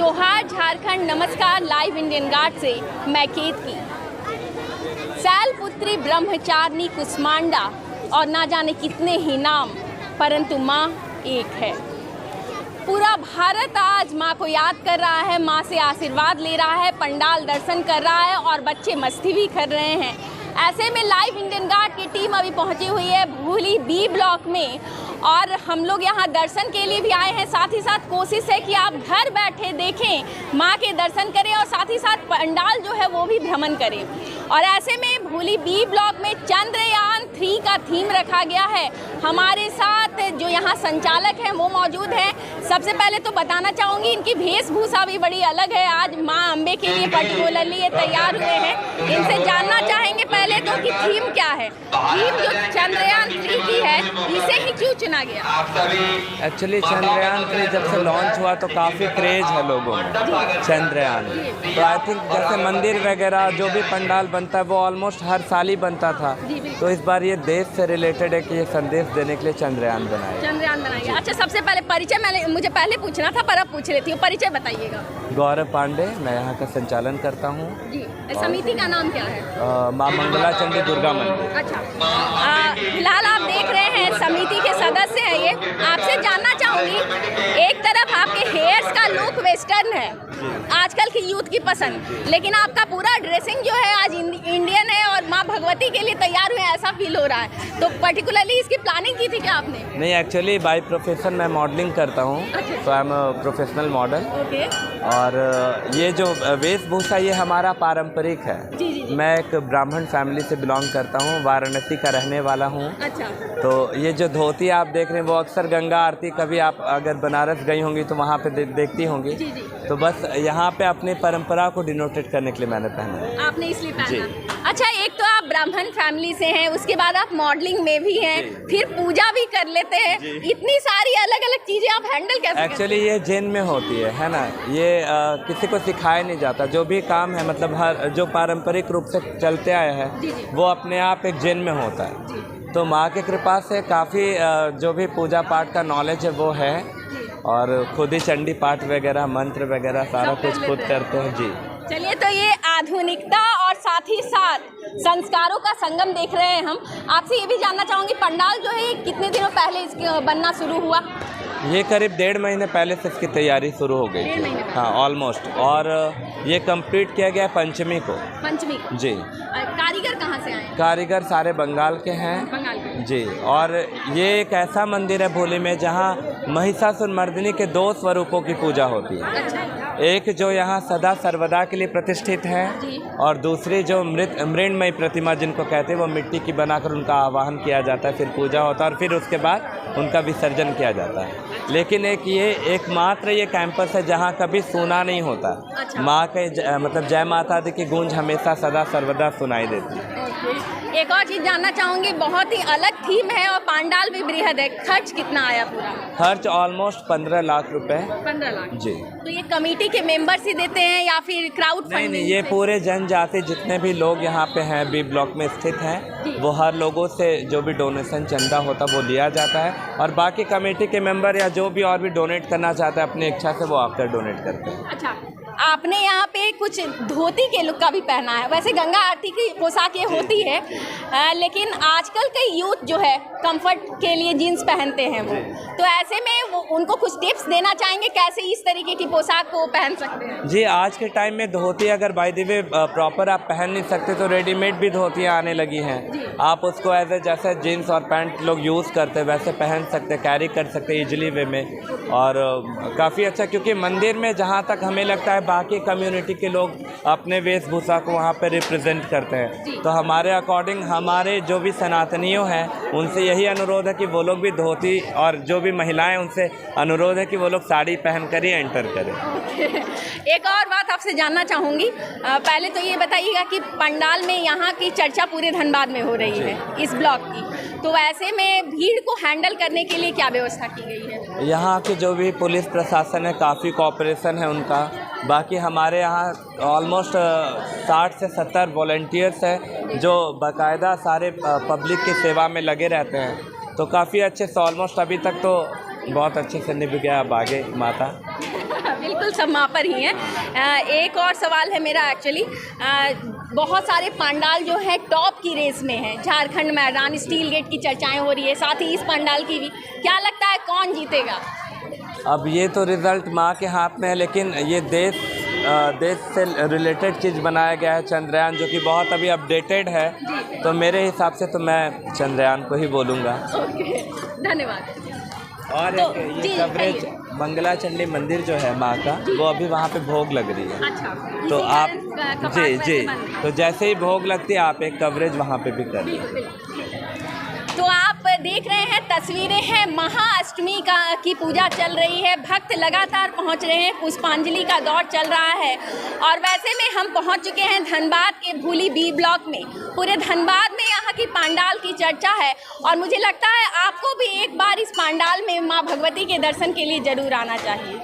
जोहार झारखंड, नमस्कार। Live Indian guard से मैं केतकी। शैलपुत्री ब्रह्मचारिणी कुसमांडा और ना जाने कितने ही नाम, परंतु माँ एक है। पूरा भारत आज माँ को याद कर रहा है, माँ से आशीर्वाद ले रहा है, पंडाल दर्शन कर रहा है और बच्चे मस्ती भी कर रहे हैं। ऐसे में लाइव इंडियन गार्ड की टीम अभी पहुंची हुई है भूली बी ब्लॉक में और हम लोग यहाँ दर्शन के लिए भी आए हैं। साथ ही साथ कोशिश है कि आप घर बैठे देखें, माँ के दर्शन करें और साथ ही साथ पंडाल जो है वो भी भ्रमण करें। और ऐसे में भूली बी ब्लॉक में चंद्रयान 3 का थीम रखा गया है। हमारे साथ जो यहाँ संचालक हैं वो मौजूद हैं। सबसे पहले तो बताना चाहूँगी इनकी वेशभूषा भी बड़ी अलग है। आज माँ अम्बे के लिए पर्टिकुलरली ये तैयार हुए हैं। इनसे जानना चाहेंगे पहले तो कि थीम क्या है। थीम जो चंद्रयान 3 की है, इसे ही क्यों चुना गया? एक्चुअली चंद्रयान 3 जब से लॉन्च हुआ तो काफ़ी क्रेज है लोगों में चंद्रयान। तो आई थिंक जैसे मंदिर वगैरह जो भी पंडाल बनता है वो ऑलमोस्ट हर साल ही बनता था, तो इस बार ये देश से रिलेटेड है कि ये संदेश देने के लिए चंद्रयान बनाया। अच्छा, सबसे पहले परिचय मुझे पहले पूछना था पर अब पूछ लेती हूँ, परिचय बताइएगा। गौरव पांडे, मैं यहाँ का संचालन करता हूँ। जी, समिति का नाम क्या है? माँ मंगला चंडी दुर्गा मंदिर। अच्छा, फिलहाल आप देख रहे हैं समिति के सदस्य हैं ये। आपसे जानना चाहूँगी, एक तरफ आपके हेयर्स का लुक वेस्टर्न है, आजकल की यूथ की पसंद, लेकिन आपका पूरा ड्रेसिंग जो है आज इंडियन है और माँ भगवती के लिए तैयार हुए, ऐसा फील हो रहा है। तो पर्टिकुलरली इसकी प्लानिंग की थी क्या आपने? नहीं, एक्चुअली बाय प्रोफेशन मैं मॉडलिंग करता हूँ, तो आई एम प्रोफेशनल मॉडल। और ये जो वेशभूषा ये हमारा पारंपरिक है। जी। मैं एक ब्राह्मण फैमिली से बिलोंग करता हूँ, वाराणसी का रहने वाला हूँ। अच्छा। तो ये जो धोती आप देख रहे हैं वो अक्सर गंगा आरती, कभी आप अगर बनारस गई होंगी तो वहाँ पे देखती होंगी। जी। तो बस यहाँ पे अपनी परंपरा को डिनोटेट करने के लिए मैंने पहना। आपने इसलिए पहना? अच्छा, एक तो आप ब्राह्मण फैमिली से हैं, उसके बाद आप मॉडलिंग में भी हैं, फिर पूजा भी कर लेते हैं। इतनी सारी अलग अलग चीजें आप हैंडल कैसे करते हैं? एक्चुअली ये जैन में होती है ना, ये किसी को सिखाया नहीं जाता। जो भी काम है मतलब हर जो पारंपरिक रूप से चलते आए हैं वो अपने आप एक जैन में होता है। तो माँ की कृपा से काफ़ी जो भी पूजा पाठ का नॉलेज है वो है, और खुद ही चंडी पाठ वगैरह मंत्र वगैरह सारा कुछ खुद करते हैं। जी चलिए, तो ये आधुनिकता और साथ ही साथ संस्कारों का संगम देख रहे हैं हम। आपसे ये भी जानना चाहूँगी, पंडाल जो है कितने दिनों पहले इसकी बनना शुरू हुआ? ये करीब 1.5 महीने पहले से इसकी तैयारी शुरू हो गई थी। हाँ, ऑलमोस्ट। और ये कंप्लीट किया गया पंचमी को। जी। कारीगर कहाँ से आए? कारीगर सारे बंगाल के हैं। बंगाल के। जी। और ये एक ऐसा मंदिर है भोली में जहाँ महिषासुरमर्दिनी के 2 स्वरूपों की पूजा होती है। अच्छा। एक जो यहाँ सदा सर्वदा के लिए प्रतिष्ठित है, और दूसरी जो मृण्मयी प्रतिमा जिनको कहते हैं, वो मिट्टी की बनाकर उनका आवाहन किया जाता है, फिर पूजा होता है और फिर उसके बाद उनका विसर्जन किया जाता है। लेकिन एकमात्र ये कैंपस है जहाँ कभी सुना नहीं होता। अच्छा। माँ के मतलब जय माता दी की गूंज हमेशा सदा सर्वदा सुनाई देती है। एक और चीज़ जानना चाहूँगी, बहुत ही अलग थीम है और पंडाल भी बृहद है। खर्च कितना आया पूरा? खर्च ऑलमोस्ट 15 लाख रुपए। 15 लाख? जी। तो ये कमेटी के मेंबर्स ही देते हैं या फिर क्राउड फंडिंग? नहीं, ये पूरे जनजाति जितने भी लोग यहाँ पे हैं, बी ब्लॉक में स्थित हैं, वो हर लोगों से जो भी डोनेशन चंदा होता है वो लिया जाता है, और बाकी कमेटी के मेंबर या जो भी और भी डोनेट करना चाहते हैं अपनी इच्छा से वो आकर डोनेट करते हैं। अच्छा, आपने यहाँ पे कुछ धोती के लुक का भी पहना है। वैसे गंगा आरती की पोशाक ये होती है, लेकिन आजकल के यूथ जो है कंफर्ट के लिए जीन्स पहनते हैं वो, तो ऐसे में वो उनको कुछ टिप्स देना चाहेंगे कैसे इस तरीके की पोशाक को पहन सकते हैं? जी, आज के टाइम में धोती अगर बाय द वे प्रॉपर आप पहन नहीं सकते तो रेडीमेड भी धोतियाँ आने लगी हैं। आप उसको एज ए जैसे जीन्स और पैंट लोग यूज़ करते हैं वैसे पहन सकते, कैरी कर सकते ईजिली वे में, और काफ़ी अच्छा, क्योंकि मंदिर में जहाँ तक हमें लगता है बाकी कम्युनिटी के लोग अपने वेशभूषा को वहाँ पर रिप्रेजेंट करते हैं। तो हमारे अकॉर्डिंग हमारे जो भी सनातनियों हैं उनसे यही अनुरोध है कि वो लोग भी धोती, और जो भी महिलाएं उनसे अनुरोध है कि वो लोग साड़ी पहनकर ही एंटर करें। एक और बात आपसे जानना चाहूँगी, पहले तो ये बताइएगा कि पंडाल में यहाँ की चर्चा पूरे धनबाद में हो रही है इस ब्लॉक की, तो ऐसे में भीड़ को हैंडल करने के लिए क्या व्यवस्था की गई है? यहाँ की जो भी पुलिस प्रशासन है काफ़ी कोऑपरेशन है उनका। बाकी हमारे यहाँ ऑलमोस्ट 60 से 70 वॉलंटियर्स हैं जो बाकायदा सारे पब्लिक की सेवा में लगे रहते हैं, तो काफ़ी अच्छे से ऑलमोस्ट अभी तक तो बहुत अच्छे से निभ गया। अब आगे माता बिल्कुल सब माँ पर ही हैं। एक और सवाल है मेरा एक्चुअली, बहुत सारे पंडाल जो है टॉप की रेस में है, झारखंड मैदान, स्टील गेट की चर्चाएं हो रही है, साथ ही इस पंडाल की भी। क्या लगता है कौन जीतेगा? अब ये तो रिज़ल्ट माँ के हाथ में है, लेकिन ये देश से रिलेटेड चीज़ बनाया गया है, चंद्रयान, जो कि बहुत अभी अपडेटेड है। तो मेरे हिसाब से तो मैं चंद्रयान को ही बोलूँगा। ओके, धन्यवाद। और तो, ये कवरेज मंगला चंडी मंदिर जो है माँ का, वो अभी वहाँ पे भोग लग रही है। अच्छा, तो इसी आप कारण कपाट जी वैसे बंद है। तो जैसे ही भोग लगती है आप एक कवरेज वहाँ पे भी कर लें। तो आप देख रहे हैं तस्वीरें हैं, महाअष्टमी की पूजा चल रही है, भक्त लगातार पहुंच रहे हैं, पुष्पांजलि का दौर चल रहा है। और वैसे में हम पहुंच चुके हैं धनबाद के भूली बी ब्लॉक में। पूरे धनबाद में यहाँ की पंडाल की चर्चा है और मुझे लगता है आपको भी एक बार इस पंडाल में माँ भगवती के दर्शन के लिए ज़रूर आना चाहिए।